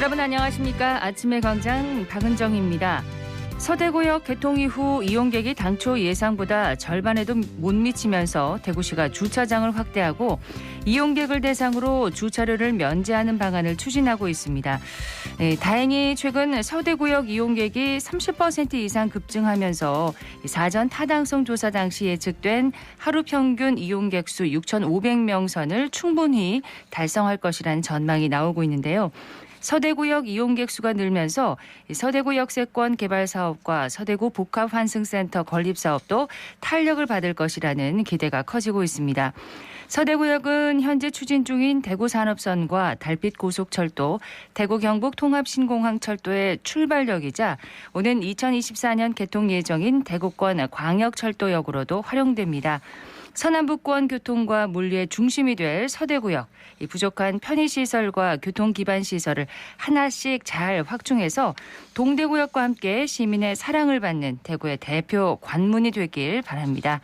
여러분 안녕하십니까? 아침의 광장 박은정입니다. 서대구역 개통 이후 이용객이 당초 예상보다 절반에도 못 미치면서 대구시가 주차장을 확대하고 이용객을 대상으로 주차료를 면제하는 방안을 추진하고 있습니다. 다행히 최근 서대구역 이용객이 30% 이상 급증하면서 사전 타당성 조사 당시 예측된 하루 평균 이용객 수 6,500명 선을 충분히 달성할 것이라는 전망이 나오고 있는데요. 서대구역 이용객 수가 늘면서 서대구 역세권 개발 사업과 서대구 복합 환승센터 건립 사업도 탄력을 받을 것이라는 기대가 커지고 있습니다. 서대구역은 현재 추진 중인 대구산업선과 달빛 고속철도, 대구 경북 통합신공항철도의 출발역이자 오는 2024년 개통 예정인 대구권 광역철도역으로도 활용됩니다. 서남부권 교통과 물류의 중심이 될 서대구역, 이 부족한 편의시설과 교통기반시설을 하나씩 잘 확충해서 동대구역과 함께 시민의 사랑을 받는 대구의 대표 관문이 되길 바랍니다.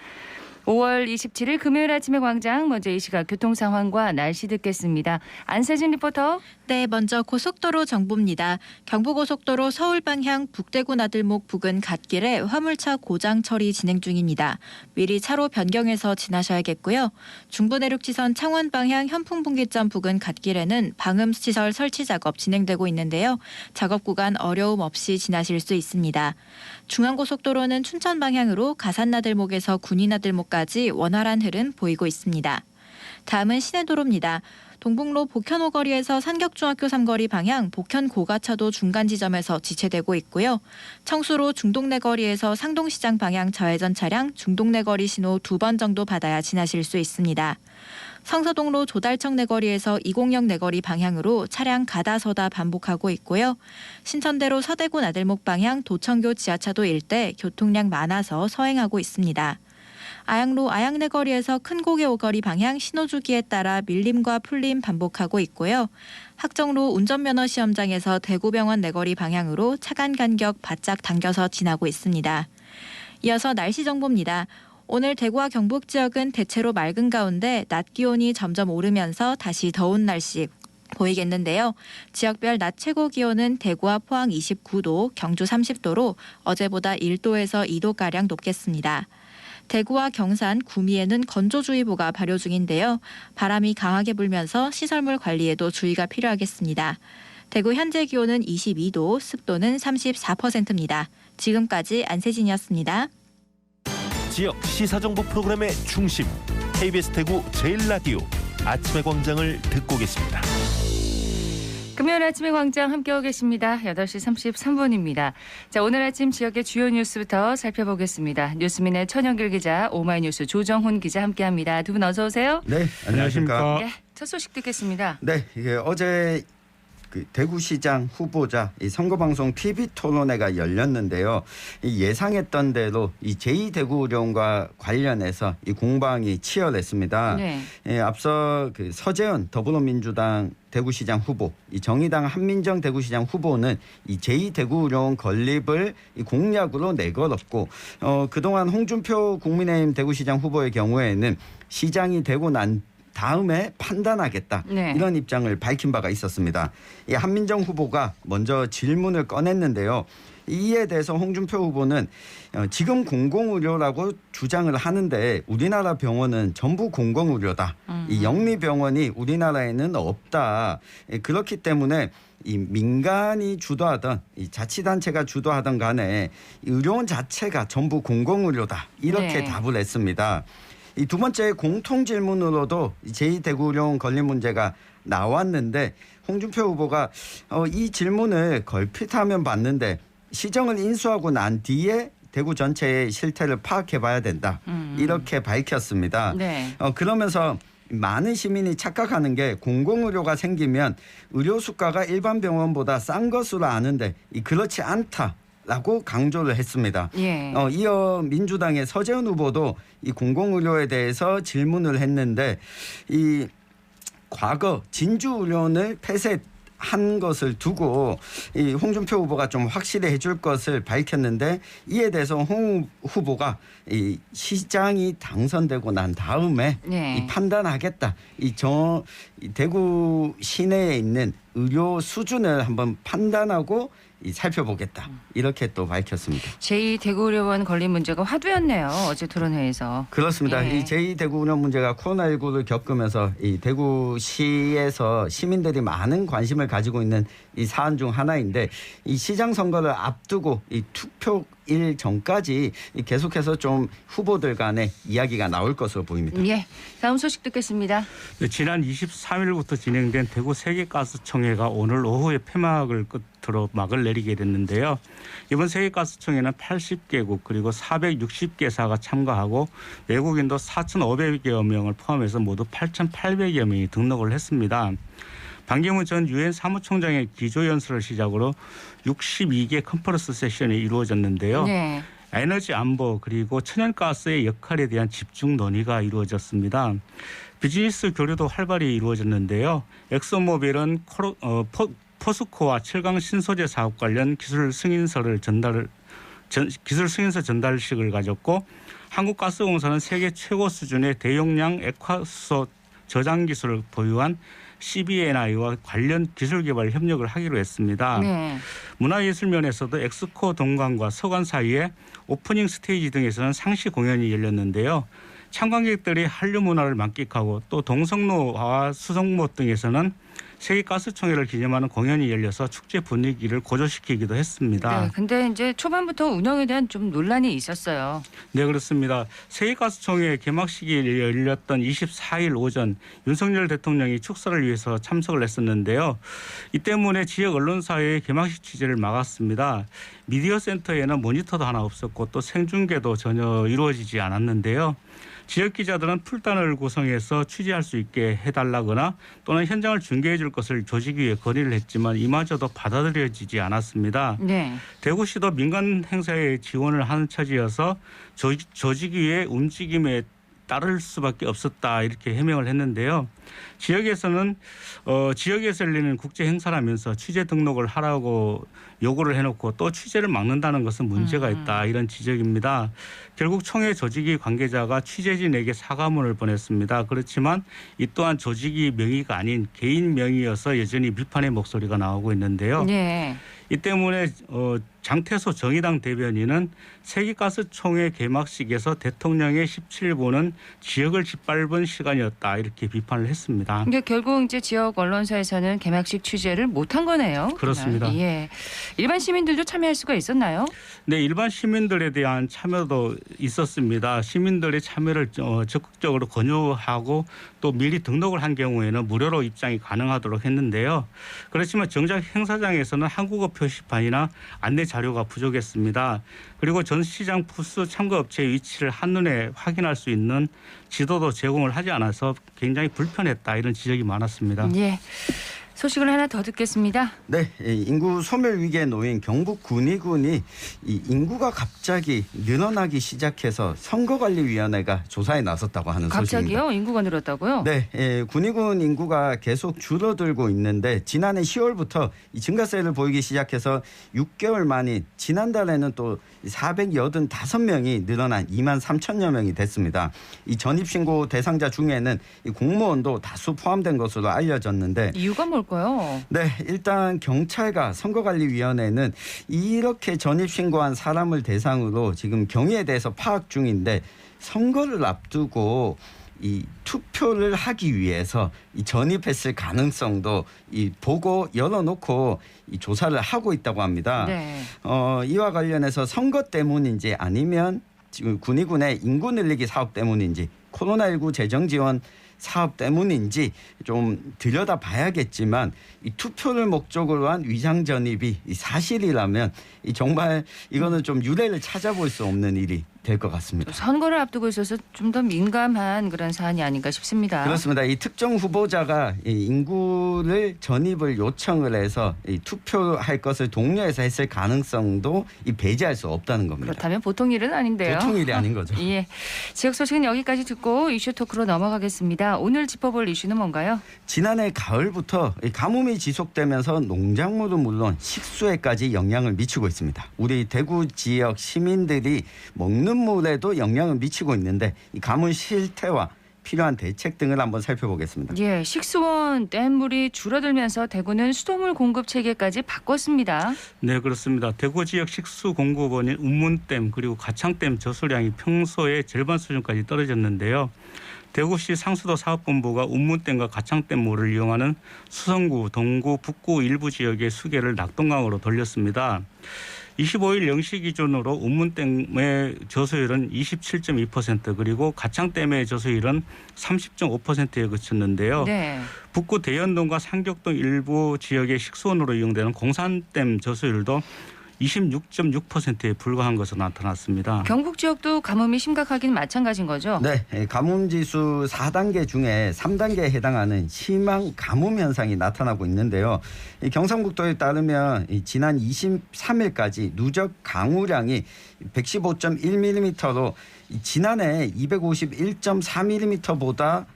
5월 27일 금요일 아침의 광장, 먼저 이 시각 교통 상황과 날씨 듣겠습니다. 안세진 리포터. 네, 먼저 고속도로 정보입니다. 경부고속도로 서울 방향 북대구 나들목 부근 갓길에 화물차 고장 처리 진행 중입니다. 미리 차로 변경해서 지나셔야겠고요. 중부내륙지선 창원 방향 현풍분기점 부근 갓길에는 방음시설 설치 작업 진행되고 있는데요. 작업 구간 어려움 없이 지나실 수 있습니다. 중앙고속도로는 춘천 방향으로 가산나들목에서 군위나들목까지 원활한 흐름 보이고 있습니다. 다음은 시내도로입니다. 동북로 복현 오거리에서 산격중학교 3거리 방향 복현 고가차도 중간 지점에서 지체되고 있고요. 청수로 중동내거리에서 상동시장 방향 좌회전 차량 중동내거리 신호 2번 정도 받아야 지나실 수 있습니다. 성서동로 조달청 내거리에서 206 내거리 방향으로 차량 가다 서다 반복하고 있고요. 신천대로 서대구 나들목 방향 도청교 지하차도 일대 교통량 많아서 서행하고 있습니다. 아양로 아양내거리에서 큰고개 오거리 방향 신호주기에 따라 밀림과 풀림 반복하고 있고요. 학정로 운전면허 시험장에서 대구병원 내거리 방향으로 차간 간격 바짝 당겨서 지나고 있습니다. 이어서 날씨 정보입니다. 오늘 대구와 경북 지역은 대체로 맑은 가운데 낮 기온이 점점 오르면서 다시 더운 날씨 보이겠는데요. 지역별 낮 최고 기온은 대구와 포항 29도, 경주 30도로 어제보다 1도에서 2도가량 높겠습니다. 대구와 경산, 구미에는 건조주의보가 발효 중인데요. 바람이 강하게 불면서 시설물 관리에도 주의가 필요하겠습니다. 대구 현재 기온은 22도, 습도는 34%입니다. 지금까지 안세진이었습니다. 지역 시사정보 프로그램의 중심, KBS 대구 제일라디오 아침의 광장을 듣고 계십니다. 금요일 아침의 광장 함께하고 계십니다. 8시 33분입니다. 자, 오늘 아침 지역의 주요 뉴스부터 살펴보겠습니다. 뉴스민의 천영길 기자, 오마이뉴스 조정훈 기자 함께합니다. 두 분 어서 오세요. 네, 안녕하십니까. 네, 첫 소식 듣겠습니다. 네, 이게 어제 대구시장 후보자 이 선거방송 TV 토론회가 열렸는데요. 이 예상했던 대로 이 제2대구의료원과 관련해서 이 공방이 치열했습니다. 네. 앞서 서재현 더불어민주당 대구시장 후보, 이 정의당 한민정 대구시장 후보는 이 제2대구의료원 건립을 이 공약으로 내걸었고, 그동안 홍준표 국민의힘 대구시장 후보의 경우에는 시장이 되고 난 다음에 판단하겠다, 네. 이런 입장을 밝힌 바가 있었습니다. 이 한민정 후보가 먼저 질문을 꺼냈는데요. 이에 대해서 홍준표 후보는 지금 공공의료라고 주장을 하는데 우리나라 병원은 전부 공공의료다. 이 영리병원이 우리나라에는 없다. 그렇기 때문에 이 민간이 주도하던 이 자치단체가 주도하던 간에 의료원 자체가 전부 공공의료다. 이렇게 네. 답을 했습니다. 이 두 번째 공통 질문으로도 제2대구의료원 건립 문제가 나왔는데 홍준표 후보가 이 질문을 걸핏하면 봤는데 시정을 인수하고 난 뒤에 대구 전체의 실태를 파악해봐야 된다. 이렇게 밝혔습니다. 네. 그러면서 많은 시민이 착각하는 게 공공의료가 생기면 의료 수가가 일반 병원보다 싼 것으로 아는데 그렇지 않다. 라고 강조를 했습니다. 예. 이어 민주당의 서재현 후보도 이 공공의료에 대해서 질문을 했는데 이 과거 진주의료원을 한 것을 두고 이 홍준표 후보가 좀 확실히 해줄 것을 밝혔는데 이에 대해서 홍 후보가 이 시장이 당선되고 난 다음에 네. 이 판단하겠다. 이 대구 시내에 있는 의료 수준을 한번 판단하고 살펴보겠다. 이렇게 또 밝혔습니다. 제2대구의료원 걸린 문제가 화두였네요. 어제 토론회에서. 그렇습니다. 예. 이 제2대구의료 문제가 코로나19를 겪으면서 이 대구시에서 시민들이 많은 관심을 가지고 있는 이 사안 중 하나인데 이 시장 선거를 앞두고 이 투표일 전까지 계속해서 좀 후보들 간의 이야기가 나올 것으로 보입니다. 예. 다음 소식 듣겠습니다. 지난 23일부터 진행된 대구 세계가스총회가 오늘 오후에 폐막을 끝으로 막을 내리게 됐는데요. 이번 세계가스총회는 80개국 그리고 460개사가 참가하고 외국인도 4,500여 명을 포함해서 모두 8,800여 명이 등록을 했습니다. 반기문 전 유엔 사무총장의 기조연설을 시작으로 62개 컨퍼런스 세션이 이루어졌는데요. 네. 에너지 안보 그리고 천연가스의 역할에 대한 집중 논의가 이루어졌습니다. 비즈니스 교류도 활발히 이루어졌는데요. 엑소모빌은 포스코와 철강 신소재 사업 관련 기술 승인서 전달식을 가졌고 한국가스공사는 세계 최고 수준의 대용량 액화수소 저장 기술을 보유한 CBNI와 관련 기술 개발 협력을 하기로 했습니다. 네. 문화예술 면에서도 엑스코 동관과 서관 사이에 오프닝 스테이지 등에서는 상시 공연이 열렸는데요. 참관객들이 한류 문화를 만끽하고 또 동성로와 수성모 등에서는 세계가스총회를 기념하는 공연이 열려서 축제 분위기를 고조시키기도 했습니다. 네. 근데 이제 초반부터 운영에 대한 좀 논란이 있었어요. 네, 그렇습니다. 세계가스총회 개막식이 열렸던 24일 오전 윤석열 대통령이 축사를 위해서 참석을 했었는데요. 이 때문에 지역 언론사의 개막식 취재를 막았습니다. 미디어 센터에는 모니터도 하나 없었고 또 생중계도 전혀 이루어지지 않았는데요. 지역 기자들은 풀단을 구성해서 취재할 수 있게 해달라거나 또는 현장을 중계해 줄 것을 조직위에 건의를 했지만 이마저도 받아들여지지 않았습니다. 네. 대구시도 민간 행사에 지원을 하는 처지여서 조직위의 움직임에 따를 수밖에 없었다 이렇게 해명을 했는데요. 지역에서는 지역에서 열리는 국제 행사라면서 취재 등록을 하라고 요구를 해놓고 또 취재를 막는다는 것은 문제가 있다 이런 지적입니다. 결국 총회 조직위 관계자가 취재진에게 사과문을 보냈습니다. 그렇지만 이 또한 조직위 명의가 아닌 개인 명의여서 여전히 비판의 목소리가 나오고 있는데요. 네. 이 때문에 장태소 정의당 대변인은 세계가스총회 개막식에서 대통령의 17분은 지역을 짓밟은 시간이었다 이렇게 비판을 했습니다. 근데 결국 이제 지역 언론사에서는 개막식 취재를 못한 거네요. 그렇습니다. 그날. 예. 일반 시민들도 참여할 수가 있었나요? 네, 일반 시민들에 대한 참여도 있었습니다. 시민들의 참여를 적극적으로 권유하고 또 미리 등록을 한 경우에는 무료로 입장이 가능하도록 했는데요. 그렇지만 정작 행사장에서는 한국어 표시판이나 안내 자료가 부족했습니다. 그리고 전 시장 부스 참가업체의 위치를 한눈에 확인할 수 있는 지도도 제공을 하지 않아서 굉장히 불편했다 이런 지적이 많았습니다. 예. 소식을 하나 더 듣겠습니다. 네, 인구 소멸 위기에 놓인 경북 군위군이 이 인구가 갑자기 늘어나기 시작해서 선거관리위원회가 조사에 나섰다고 하는 소식입니다. 갑자기요? 인구가 늘었다고요? 네, 군위군 인구가 계속 줄어들고 있는데 지난해 10월부터 이 증가세를 보이기 시작해서 6개월 만인 지난달에는 또 485명이 늘어난 2만 3천여 명이 됐습니다. 이 전입신고 대상자 중에는 이 공무원도 다수 포함된 것으로 알려졌는데 이유가 뭘까요? 네, 일단 경찰과 선거관리위원회는 이렇게 전입신고한 사람을 대상으로 지금 경위에 대해서 파악 중인데 선거를 앞두고 이 투표를 하기 위해서 이 전입했을 가능성도 이 보고 열어놓고 이 조사를 하고 있다고 합니다. 네. 이와 관련해서 선거 때문인지 아니면 지금 군위군의 인구 늘리기 사업 때문인지 코로나19 재정 지원 사업 때문인지 좀 들여다봐야겠지만 이 투표를 목적으로 한 위장 전입이 사실이라면 이 정말 이거는 좀 유례를 찾아볼 수 없는 일이 될 것 같습니다. 선거를 앞두고 있어서 좀 더 민감한 그런 사안이 아닌가 싶습니다. 그렇습니다. 이 특정 후보자가 이 인구를 전입을 요청을 해서 이 투표할 것을 독려해서 했을 가능성도 이 배제할 수 없다는 겁니다. 그렇다면 보통 일은 아닌데요. 보통 일이 아닌 거죠. 예, 지역 소식은 여기까지 듣고 이슈 토크로 넘어가겠습니다. 오늘 짚어볼 이슈는 뭔가요? 지난해 가을부터 이 가뭄이 지속되면서 농작물은 물론 식수에까지 영향을 미치고 있습니다. 우리 대구 지역 시민들이 먹는 물에도 영향을 미치고 있는데 이 가뭄 실태와 필요한 대책 등을 한번 살펴보겠습니다. 예, 식수원 댐물이 줄어들면서 대구는 수돗물 공급 체계까지 바꿨습니다. 네, 그렇습니다. 대구 지역 식수 공급원인 운문댐 그리고 가창댐 저수량이 평소의 절반 수준까지 떨어졌는데요. 대구시 상수도 사업본부가 운문댐과 가창댐 물을 이용하는 수성구, 동구, 북구 일부 지역의 수계를 낙동강으로 돌렸습니다. 25일 0시 기준으로 운문댐의 저수율은 27.2% 그리고 가창댐의 저수율은 30.5%에 그쳤는데요. 네. 북구 대연동과 상격동 일부 지역의 식수원으로 이용되는 공산댐 저수율도 26.6%에 불과한 것으로 나타났습니다. 경북 지역도 가뭄이 심각하긴 마찬가지인 거죠? 네, 가뭄지수 4단계 중에 3단계에 해당하는 심한 가뭄 현상이 나타나고 있는데요. 이 경상북도에 따르면 지난 23일까지 누적 강우량이 115.1mm로 지난해 251.4mm보다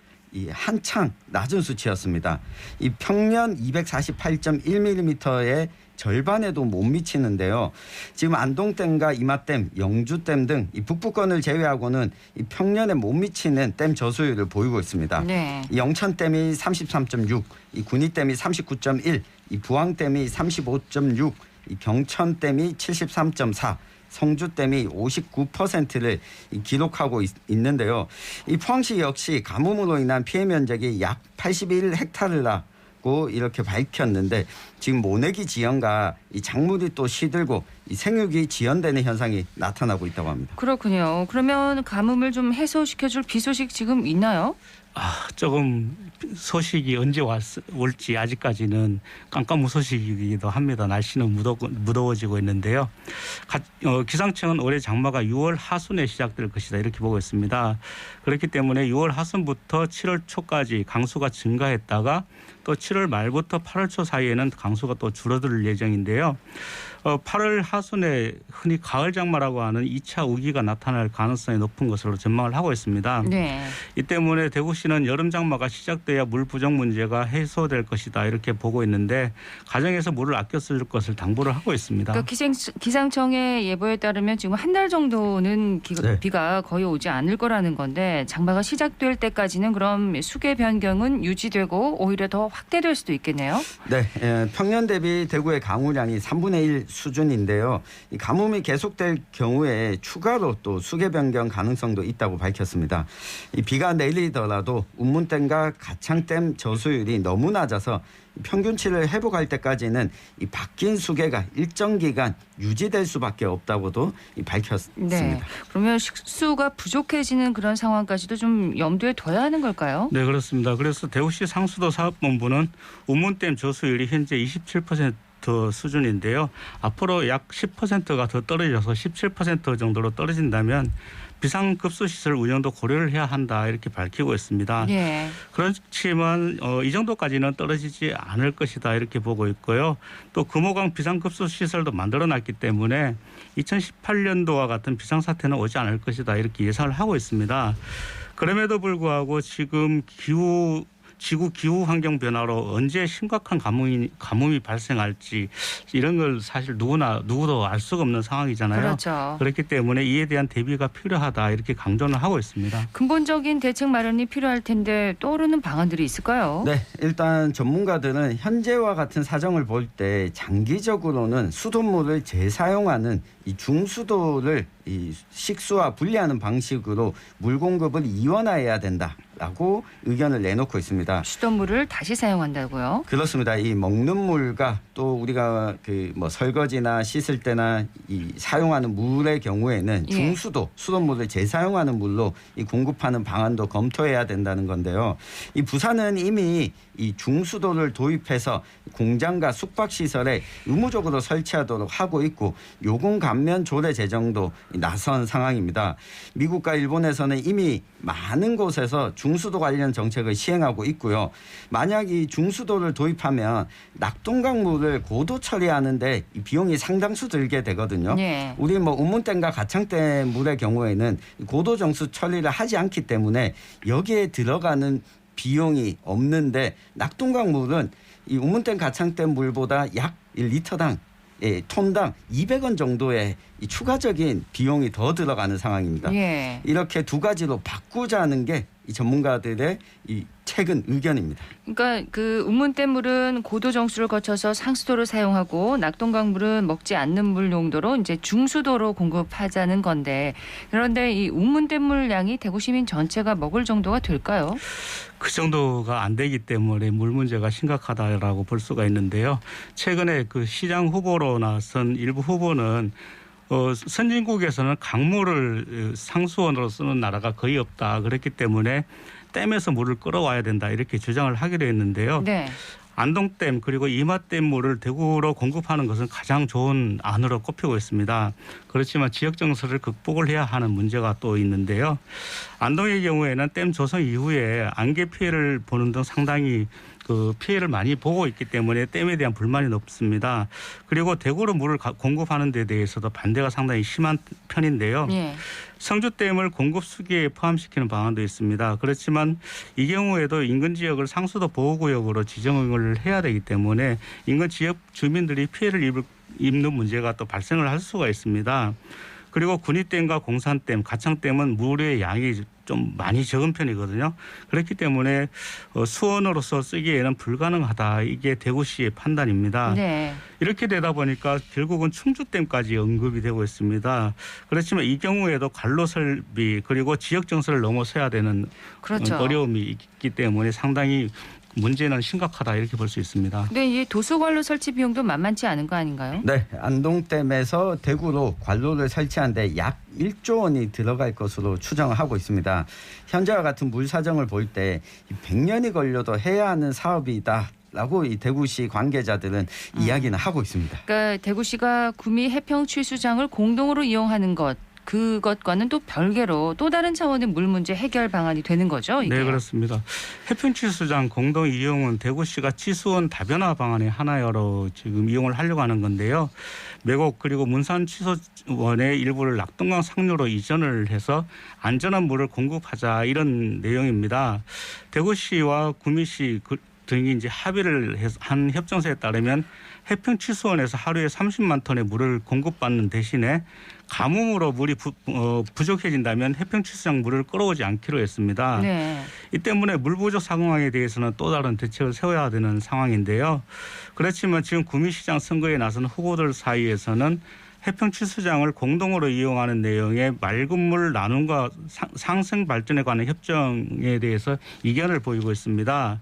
한창 낮은 수치였습니다. 이 평년 248.1mm의 절반에도 못 미치는데요. 지금 안동댐과 이마댐, 영주댐 등 이 북부권을 제외하고는 이 평년에 못 미치는 댐 저수율을 보이고 있습니다. 네. 이 영천댐이 33.6, 이 군위댐이 39.1, 이 부항댐이 35.6, 이 병천댐이 73.4. 성주댐이 59%를 기록하고 있는데요. 이 포항시 역시 가뭄으로 인한 피해 면적이 약 81헥타르라고 이렇게 밝혔는데 지금 모내기 지연과 이 작물이 또 시들고 이 생육이 지연되는 현상이 나타나고 있다고 합니다. 그렇군요. 그러면 가뭄을 좀 해소시켜줄 비 소식 지금 있나요? 조금 소식이 언제 올지 아직까지는 깜깜무소식이기도 합니다. 날씨는 무더워지고 있는데요. 기상청은 올해 장마가 6월 하순에 시작될 것이다 이렇게 보고 있습니다. 그렇기 때문에 6월 하순부터 7월 초까지 강수가 증가했다가 또 7월 말부터 8월 초 사이에는 강수가 또 줄어들 예정인데요. 8월 하순에 흔히 가을 장마라고 하는 2차 우기가 나타날 가능성이 높은 것으로 전망을 하고 있습니다. 네. 이 때문에 대구시는 여름 장마가 시작돼야 물 부족 문제가 해소될 것이다 이렇게 보고 있는데 가정에서 물을 아껴 쓸 것을 당부를 하고 있습니다. 그러니까 기상청의 예보에 따르면 지금 한 달 정도는 네. 비가 거의 오지 않을 거라는 건데 장마가 시작될 때까지는 그럼 수계 변경은 유지되고 오히려 더 확대될 수도 있겠네요. 네, 평년 대비 대구의 강우량이 3분의 1 수준인데요. 이 가뭄이 계속될 경우에 추가로 또 수계 변경 가능성도 있다고 밝혔습니다. 이 비가 내리더라도 운문댐과 가창댐 저수율이 너무 낮아서 평균치를 회복할 때까지는 이 바뀐 수계가 일정 기간 유지될 수밖에 없다고도 밝혔습니다. 네. 그러면 식수가 부족해지는 그런 상황까지도 좀 염두에 둬야 하는 걸까요? 네, 그렇습니다. 그래서 대구시 상수도 사업본부는 운문댐 저수율이 현재 27% 수준인데요. 앞으로 약 10%가 더 떨어져서 17% 정도로 떨어진다면 비상급수시설 운영도 고려를 해야 한다 이렇게 밝히고 있습니다. 네. 그렇지만 이 정도까지는 떨어지지 않을 것이다 이렇게 보고 있고요. 또 금호강 비상급수시설도 만들어놨기 때문에 2018년도와 같은 비상사태는 오지 않을 것이다 이렇게 예상을 하고 있습니다. 그럼에도 불구하고 지금 지구 기후 환경 변화로 언제 심각한 가뭄이 발생할지 이런 걸 사실 누구도 알 수가 없는 상황이잖아요. 그렇죠. 그렇기 때문에 이에 대한 대비가 필요하다 이렇게 강조는 하고 있습니다. 근본적인 대책 마련이 필요할 텐데 떠오르는 방안들이 있을까요? 네, 일단 전문가들은 현재와 같은 사정을 볼 때 장기적으로는 수돗물을 재사용하는 이 중수도를 이 식수와 분리하는 방식으로 물 공급을 이원화해야 된다라고 의견을 내놓고 있습니다. 수돗물을 다시 사용한다고요? 그렇습니다. 이 먹는 물과 또 우리가 설거지나 씻을 때나 이 사용하는 물의 경우에는 중수도 수돗물을 재사용하는 물로 이 공급하는 방안도 검토해야 된다는 건데요. 이 부산은 이미 이 중수도를 도입해서 공장과 숙박 시설에 의무적으로 설치하도록 하고 있고 요금 감면 조례 제정도 나선 상황입니다. 미국과 일본에서는 이미 많은 곳에서 중수도 관련 정책을 시행하고 있고요. 만약 이 중수도를 도입하면 낙동강물을 고도 처리하는데 이 비용이 상당수 들게 되거든요. 네. 우리 뭐 운문댐과 가창댐 물의 경우에는 고도 정수 처리를 하지 않기 때문에 여기에 들어가는 비용이 없는데 낙동강 물은 이 운문댐 가창댐 물보다 약 1리터당 톤당 200원 정도의 이 추가적인 비용이 더 들어가는 상황입니다. 예. 이렇게 두 가지로 바꾸자는 게 이 전문가들의 이 최근 의견입니다. 그러니까 그 운문댐 물은 고도 정수를 거쳐서 상수도를 사용하고 낙동강 물은 먹지 않는 물 용도로 이제 중수도로 공급하자는 건데, 그런데 이 운문댐 물 양이 대구 시민 전체가 먹을 정도가 될까요? 그 정도가 안 되기 때문에 물 문제가 심각하다라고 볼 수가 있는데요. 최근에 그 시장 후보로 나선 일부 후보는 선진국에서는 강물을 상수원으로 쓰는 나라가 거의 없다. 그렇기 때문에 댐에서 물을 끌어와야 된다. 이렇게 주장을 하기로 했는데요. 네. 안동댐 그리고 이마댐 물을 대구로 공급하는 것은 가장 좋은 안으로 꼽히고 있습니다. 그렇지만 지역 정서를 극복을 해야 하는 문제가 또 있는데요. 안동의 경우에는 댐 조성 이후에 안개 피해를 보는 등 상당히 그 피해를 많이 보고 있기 때문에 댐에 대한 불만이 높습니다. 그리고 대구로 물을 공급하는 데 대해서도 반대가 상당히 심한 편인데요. 예. 성주댐을 공급 수기에 포함시키는 방안도 있습니다. 그렇지만 이 경우에도 인근 지역을 상수도 보호구역으로 지정을 해야 되기 때문에 인근 지역 주민들이 피해를 입는 문제가 또 발생을 할 수가 있습니다. 그리고 군위댐과 공산댐, 가창댐은 물의 양이 좀 많이 적은 편이거든요. 그렇기 때문에 수원으로서 쓰기에는 불가능하다. 이게 대구시의 판단입니다. 네. 이렇게 되다 보니까 결국은 충주댐까지 언급이 되고 있습니다. 그렇지만 이 경우에도 관로 설비 그리고 지역 정서를 넘어서야 되는 그렇죠. 어려움이 있기 때문에 상당히 문제는 심각하다 이렇게 볼 수 있습니다. 근데 이 도수관로 설치 비용도 만만치 않은 거 아닌가요? 네, 안동댐에서 대구로 관로를 설치하는데 약 1조 원이 들어갈 것으로 추정을 하고 있습니다. 현재와 같은 물 사정을 볼 때 100년이 걸려도 해야 하는 사업이다라고 이 대구시 관계자들은 이야기는 하고 있습니다. 그러니까 대구시가 구미 해평 취수장을 공동으로 이용하는 것, 그것과는 또 별개로 또 다른 차원의 물 문제 해결 방안이 되는 거죠, 이게? 네, 그렇습니다. 해평취수장 공동 이용은 대구시가 취수원 다변화 방안의 하나로 지금 이용을 하려고 하는 건데요. 매곡 그리고 문산 취수원의 일부를 낙동강 상류로 이전을 해서 안전한 물을 공급하자 이런 내용입니다. 대구시와 구미시 등이 이제 합의를 한 협정서에 따르면 해평취수원에서 하루에 30만 톤의 물을 공급받는 대신에 가뭄으로 물이 부족해진다면 해평취수장 물을 끌어오지 않기로 했습니다. 네. 이 때문에 물 부족 상황에 대해서는 또 다른 대책을 세워야 되는 상황인데요. 그렇지만 지금 구미시장 선거에 나선 후보들 사이에서는 해평취수장을 공동으로 이용하는 내용의 맑은 물 나눔과 상생 발전에 관한 협정에 대해서 이견을 보이고 있습니다.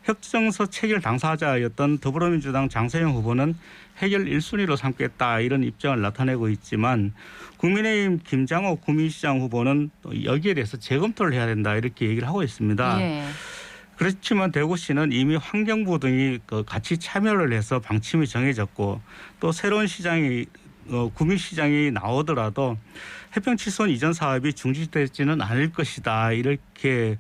협정서 체결 당사자였던 더불어민주당 장세영 후보는 해결 1순위로 삼겠다 이런 입장을 나타내고 있지만 국민의힘 김장호 구미시장 후보는 여기에 대해서 재검토를 해야 된다 이렇게 얘기를 하고 있습니다. 예. 그렇지만 대구시는 이미 환경부 등이 같이 참여를 해서 방침이 정해졌고 또 새로운 시장이 구미시장이 나오더라도 해평취수원 이전 사업이 중지되지는 않을 것이다 이렇게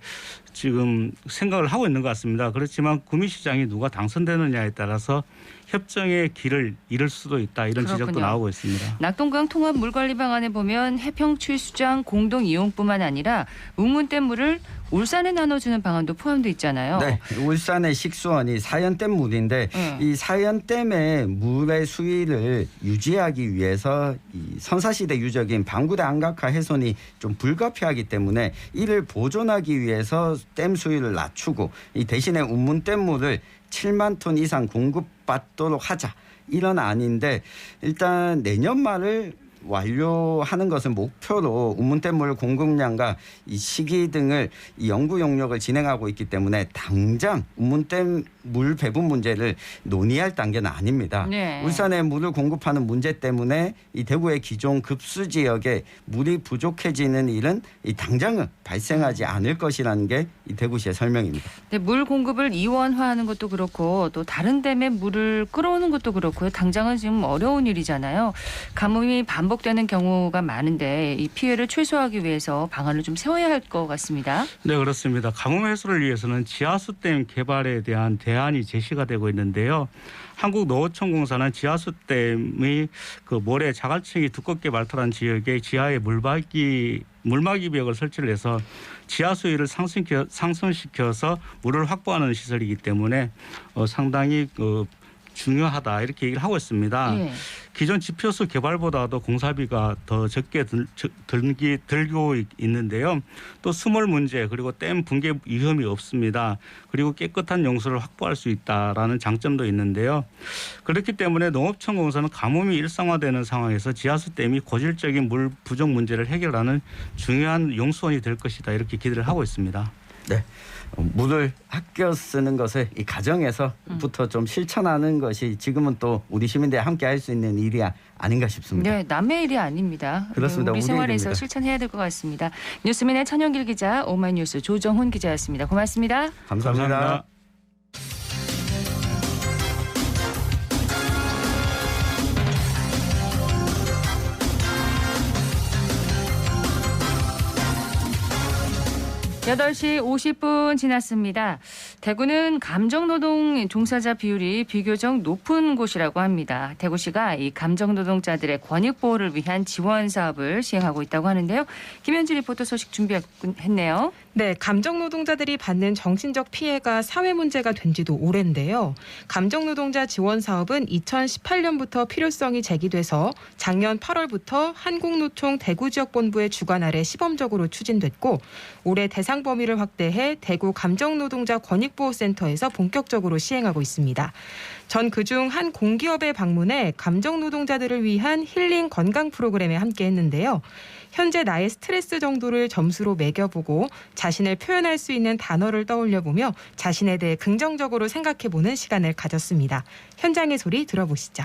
지금 생각을 하고 있는 것 같습니다. 그렇지만 구미시장이 누가 당선되느냐에 따라서 협정의 길을 잃을 수도 있다 이런 그렇군요. 지적도 나오고 있습니다. 낙동강 통합 물관리 방안에 보면 해평취수장 공동 이용뿐만 아니라 운문댐 물을 울산에 나눠주는 방안도 포함되어 있잖아요. 네, 울산의 식수원이 사연댐 물인데 이 사연댐의 물의 수위를 유지하기 위해서 이 선사시대 유적인 방구대 안각화 훼손이 좀 불가피하기 때문에 이를 보존하기 위해서 댐 수위를 낮추고 이 대신에 운문댐 물을 7만 톤 이상 공급받도록 하자 이런 안인데 일단 내년 말을 완료하는 것을 목표로 운문댐 물 공급량과 이 시기 등을 이 연구 용역을 진행하고 있기 때문에 당장 운문댐 물 배분 문제를 논의할 단계는 아닙니다. 네. 울산에 물을 공급하는 문제 때문에 이 대구의 기존 급수 지역에 물이 부족해지는 일은 이 당장은 발생하지 않을 것이라는 게 이 대구시의 설명입니다. 네, 물 공급을 이원화하는 것도 그렇고 또 다른 댐에 물을 끌어오는 것도 그렇고요. 당장은 지금 어려운 일이잖아요. 가뭄이 반복 반복되는 경우가 많은데 이 피해를 최소화하기 위해서 방안을 좀 세워야 할 것 같습니다. 네, 그렇습니다. 가뭄 해소를 위해서는 지하수댐 개발에 대한 대안이 제시가 되고 있는데요. 한국노어청공사는 지하수댐의 그 모래 자갈층이 두껍게 발달한 지역에 지하에 물막이 벽을 설치를 해서 지하수위를 상승시켜서 물을 확보하는 시설이기 때문에 상당히 중요하다 이렇게 얘기를 하고 있습니다. 예. 기존 지표수 개발보다도 공사비가 더 적게 들고 있는데요. 또 수몰 문제 그리고 댐 붕괴 위험이 없습니다. 그리고 깨끗한 용수를 확보할 수 있다라는 장점도 있는데요. 그렇기 때문에 농업청공사는 가뭄이 일상화되는 상황에서 지하수댐이 고질적인 물 부족 문제를 해결하는 중요한 용수원이 될 것이다 이렇게 기대를 하고 있습니다. 네. 물을 아껴 쓰는 것을 이 가정에서부터 좀 실천하는 것이 지금은 또 우리 시민들이 함께 할 수 있는 일이 아닌가 싶습니다. 네, 남의 일이 아닙니다. 그렇습니다. 우리 우리 생활에서 일입니다. 실천해야 될 것 같습니다. 뉴스민의 천영길 기자, 오마이뉴스 조정훈 기자였습니다. 고맙습니다. 감사합니다. 8시 50분 지났습니다. 대구는 감정노동 종사자 비율이 비교적 높은 곳이라고 합니다. 대구시가 이 감정노동자들의 권익보호를 위한 지원 사업을 시행하고 있다고 하는데요. 김현지 리포터 소식 준비했네요. 네, 감정노동자들이 받는 정신적 피해가 사회 문제가 된 지도 오랜데요. 감정노동자 지원 사업은 2018년부터 필요성이 제기돼서 작년 8월부터 한국노총 대구지역본부의 주관 아래 시범적으로 추진됐고 올해 대상 범위를 확대해 대구 감정노동자 권익보호센터에서 본격적으로 시행하고 있습니다. 전 그중 한 공기업에 방문해 감정노동자들을 위한 힐링 건강 프로그램에 함께했는데요. 현재 나의 스트레스 정도를 점수로 매겨보고 자신을 표현할 수 있는 단어를 떠올려보며 자신에 대해 긍정적으로 생각해보는 시간을 가졌습니다. 현장의 소리 들어보시죠.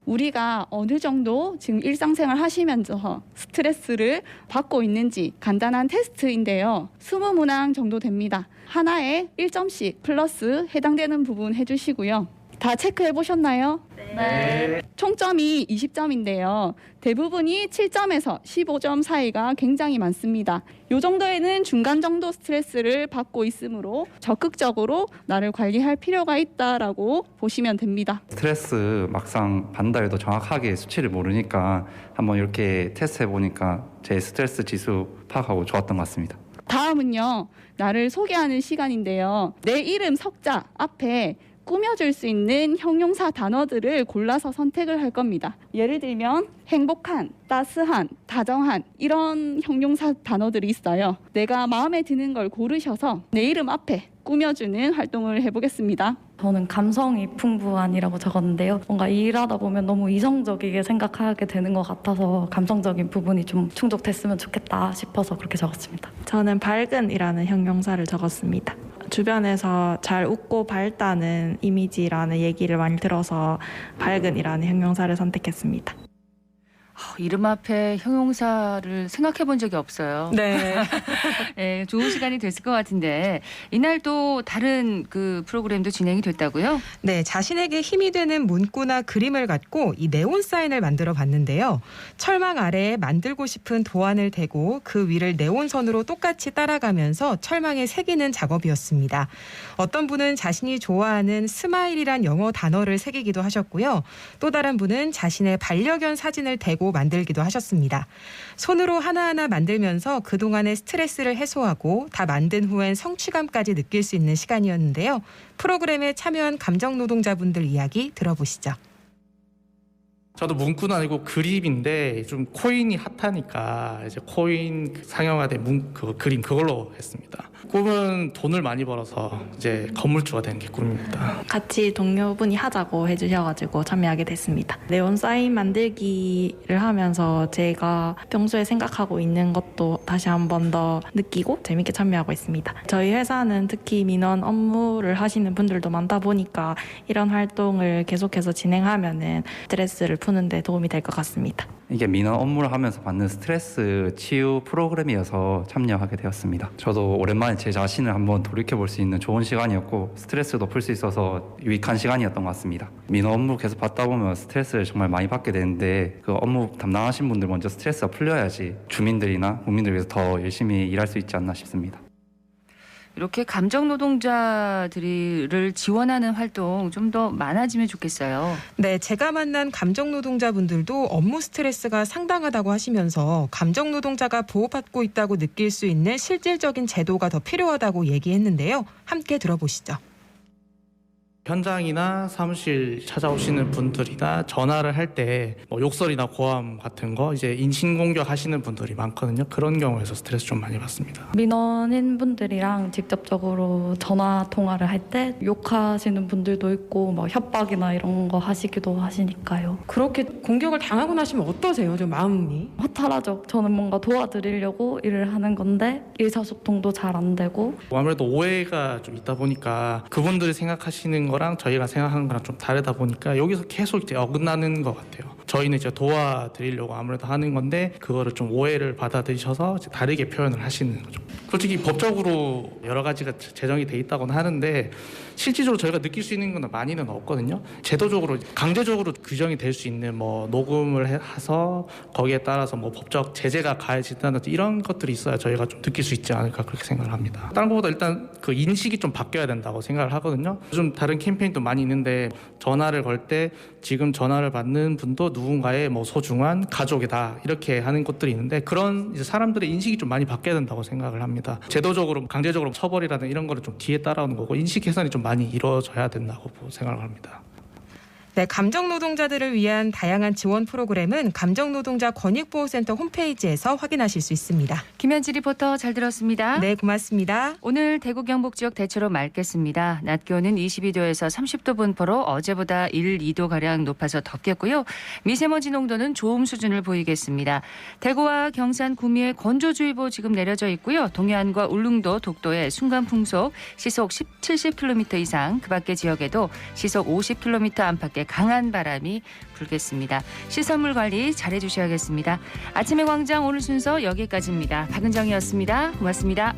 우리가 어느 정도 지금 일상생활 하시면서 스트레스를 받고 있는지 간단한 테스트인데요. 20문항 정도 됩니다. 하나에 1점씩 플러스 해당되는 부분 해주시고요. 다 체크해 보셨나요? 네. 총점이 20점인데요. 대부분이 7점에서 15점 사이가 굉장히 많습니다. 이 정도에는 중간 정도 스트레스를 받고 있으므로 적극적으로 나를 관리할 필요가 있다라고 보시면 됩니다. 스트레스 막상 받는다 해도 정확하게 수치를 모르니까 한번 이렇게 테스트 해보니까 제 스트레스 지수 파악하고 좋았던 것 같습니다. 다음은요. 나를 소개하는 시간인데요. 내 이름 석자 앞에 꾸며줄 수 있는 형용사 단어들을 골라서 선택을 할 겁니다. 예를 들면 행복한, 따스한, 다정한 이런 형용사 단어들이 있어요. 내가 마음에 드는 걸 고르셔서 내 이름 앞에 꾸며주는 활동을 해보겠습니다. 저는 감성이 풍부한이라고 적었는데요. 뭔가 일하다 보면 너무 이성적이게 생각하게 되는 것 같아서 감성적인 부분이 좀 충족됐으면 좋겠다 싶어서 그렇게 적었습니다. 저는 밝은이라는 형용사를 적었습니다. 주변에서 잘 웃고 밝다는 이미지라는 얘기를 많이 들어서 밝은이라는 형용사를 선택했습니다. 이름 앞에 형용사를 생각해 본 적이 없어요. 네. 네, 좋은 시간이 됐을 것 같은데 이날 또 다른 그 프로그램도 진행이 됐다고요? 네, 자신에게 힘이 되는 문구나 그림을 갖고 이 네온 사인을 만들어 봤는데요. 철망 아래에 만들고 싶은 도안을 대고 그 위를 네온선으로 똑같이 따라가면서 철망에 새기는 작업이었습니다. 어떤 분은 자신이 좋아하는 스마일이란 영어 단어를 새기기도 하셨고요. 또 다른 분은 자신의 반려견 사진을 대고 만들기도 하셨습니다. 손으로 하나하나 만들면서 그동안의 스트레스를 해소하고 다 만든 후엔 성취감까지 느낄 수 있는 시간이었는데요. 프로그램에 참여한 감정노동자분들 이야기 들어보시죠. 저도 문구는 아니고 그림인데 좀 코인이 핫하니까 이제 코인 상용화된 그림 그걸로 했습니다. 꿈은 돈을 많이 벌어서 이제 건물주가 되는 게 꿈입니다. 같이 동료분이 하자고 해주셔가지고 참여하게 됐습니다. 네온 사인 만들기를 하면서 제가 평소에 생각하고 있는 것도 다시 한 번 더 느끼고 재밌게 참여하고 있습니다. 저희 회사는 특히 민원 업무를 하시는 분들도 많다 보니까 이런 활동을 계속해서 진행하면은 스트레스를 푸는 푸는 데 도움이 될 것 같습니다. 이게 민원 업무를 하면서 받는 스트레스 치유 프로그램이어서 참여하게 되었습니다. 저도 오랜만에 제 자신을 한번 돌이켜볼 수 있는 좋은 시간이었고 스트레스도 풀 수 있어서 유익한 시간이었던 것 같습니다. 민원 업무 계속 받다 보면 스트레스를 정말 많이 받게 되는데 그 업무 담당하신 분들 먼저 스트레스가 풀려야지 주민들이나 국민들 위해서 더 열심히 일할 수 있지 않나 싶습니다. 이렇게 감정 노동자들을 지원하는 활동 좀 더 많아지면 좋겠어요. 네, 제가 만난 감정 노동자분들도 업무 스트레스가 상당하다고 하시면서 감정 노동자가 보호받고 있다고 느낄 수 있는 실질적인 제도가 더 필요하다고 얘기했는데요. 함께 들어보시죠. 현장이나 사무실 찾아오시는 분들이나 전화를 할 때 뭐 욕설이나 고함 같은 거 이제 인신공격 하시는 분들이 많거든요. 그런 경우에서 스트레스 좀 많이 받습니다. 민원인 분들이랑 직접적으로 전화 통화를 할 때 욕하시는 분들도 있고 뭐 협박이나 이런 거 하시기도 하시니까요. 그렇게 공격을 당하고 나시면 어떠세요? 좀 마음이? 허탈하죠. 저는 뭔가 도와드리려고 일을 하는 건데 의사소통도 잘 안 되고 아무래도 오해가 좀 있다 보니까 그분들이 생각하시는 거랑 저희가 생각하는 거랑 좀 다르다 보니까 여기서 계속 이제 어긋나는 것 같아요. 저희는 이제 도와드리려고 아무래도 하는 건데 그거를 좀 오해를 받아들이셔서 이제 다르게 표현을 하시는 거죠. 솔직히 법적으로 여러 가지가 제정이 돼 있다고는 하는데 실질적으로 저희가 느낄 수 있는 건 많이는 없거든요. 제도적으로 강제적으로 규정이 될 수 있는 뭐 녹음을 해서 거기에 따라서 뭐 법적 제재가 가해진다든지 이런 것들이 있어야 저희가 좀 느낄 수 있지 않을까 그렇게 생각을 합니다. 다른 것보다 일단 그 인식이 좀 바뀌어야 된다고 생각을 하거든요. 요즘 다른 캠페인도 많이 있는데 전화를 걸 때 지금 전화를 받는 분도 누군가의 뭐 소중한 가족이다 이렇게 하는 것들이 있는데 그런 이제 사람들의 인식이 좀 많이 바뀌어야 된다고 생각을 합니다. 제도적으로 강제적으로 처벌이라든 이런 거를 좀 뒤에 따라오는 거고 인식 개선이 좀 많이 이루어져야 된다고 생각을 합니다. 네, 감정 노동자들을 위한 다양한 지원 프로그램은 감정노동자 권익보호센터 홈페이지에서 확인하실 수 있습니다. 김현지 리포터 잘 들었습니다. 네, 고맙습니다. 오늘 대구 경북 지역 대체로 맑겠습니다. 낮 기온은 22도에서 30도 분포로 어제보다 1, 2도가량 높아서 덥겠고요. 미세먼지 농도는 좋음 수준을 보이겠습니다. 대구와 경산, 구미에 건조주의보 지금 내려져 있고요. 동해안과 울릉도, 독도에 순간풍속 시속 70km 이상, 그 밖의 지역에도 시속 50km 안팎의 강한 바람이 불겠습니다. 시설물 관리 잘 해주셔야겠습니다. 아침의 광장 오늘 순서 여기까지입니다. 박은정이었습니다. 고맙습니다.